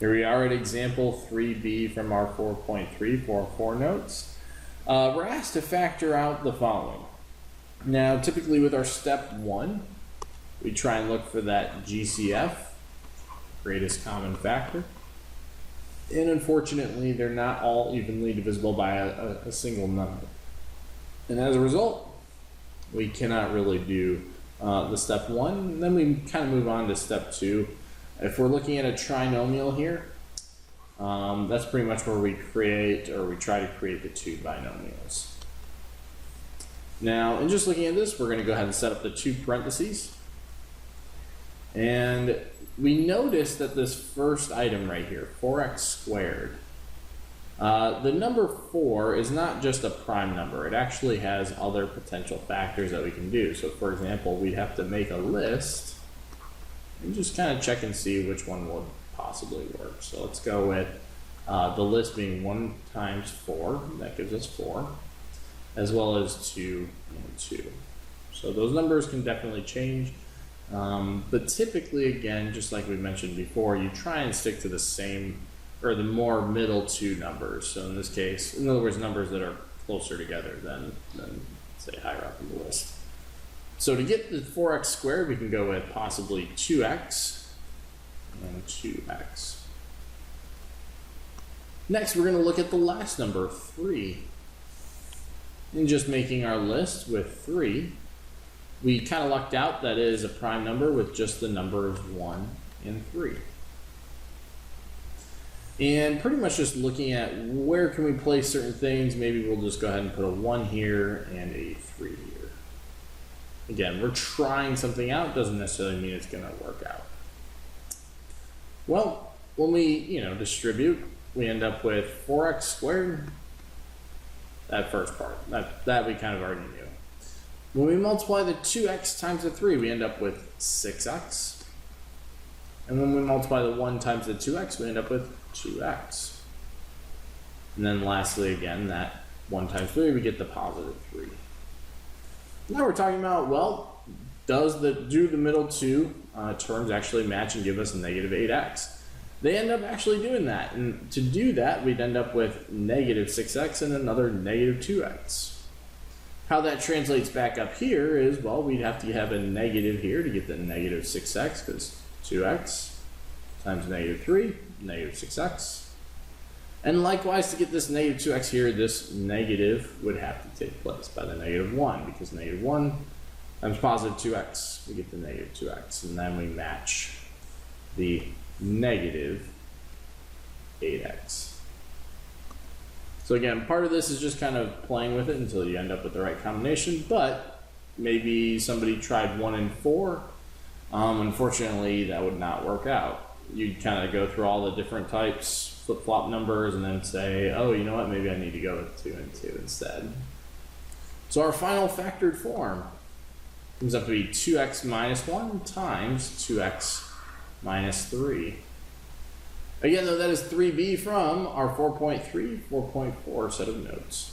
Here we are at example 3b from our 4.3 for 4 notes. We're asked to factor out the following. Now, typically with our step 1, we try and look for that GCF, greatest common factor. And unfortunately, they're not all evenly divisible by a single number. And as a result, we cannot really do the step 1. And then we kind of move on to step 2. If we're looking at a trinomial here, that's pretty much where we create, or we try to create, the two binomials. Now, in just looking at this, we're going to go ahead and set up the two parentheses. And we notice that this first item right here, 4x squared, the number 4 is not just a prime number. It actually has other potential factors that we can do. So, for example, we'd have to make a list and just kind of check and see which one would possibly work. So let's go with the list being 1 times 4, that gives us 4, as well as 2 and 2. So those numbers can definitely change, but typically, again, just like we mentioned before, you try and stick to the same, or the more middle 2 numbers. So in this case, in other words, numbers that are closer together than say higher up in the list. So to get the 4x squared, we can go with possibly 2x and 2x. Next, we're going to look at the last number, 3. And just making our list with 3, we kind of lucked out that it is a prime number with just the numbers 1 and 3. And pretty much just looking at where can we place certain things, maybe we'll just go ahead and put a 1 here and a 3 here. Again, we're trying something out, doesn't necessarily mean it's going to work out. Well, when we, distribute, we end up with 4x squared. That first part, that we kind of already knew. When we multiply the 2x times the 3, we end up with 6x. And when we multiply the 1 times the 2x, we end up with 2x. And then lastly, again, that 1 times 3, we get the positive 3. Now we're talking about, well, do the middle 2 terms actually match and give us negative 8x? They end up actually doing that. And to do that, we'd end up with negative 6x and another negative 2x. How that translates back up here is, well, we'd have to have a negative here to get the negative 6x, because 2x times negative 3, negative 6x. And likewise, to get this negative 2x here, this negative would have to take place by the negative 1, because negative 1 times positive 2x, we get the negative 2x. And then we match the negative 8x. So again, part of this is just kind of playing with it until you end up with the right combination, but maybe somebody tried 1 and 4. Unfortunately, that would not work out. You'd kind of go through all the different types, flip-flop numbers, and then say, oh, you know what, maybe I need to go with 2 and 2 instead. So our final factored form comes up to be 2x minus 1 times 2x minus 3. Again, though, that is 3b from our 4.3, 4.4 set of notes.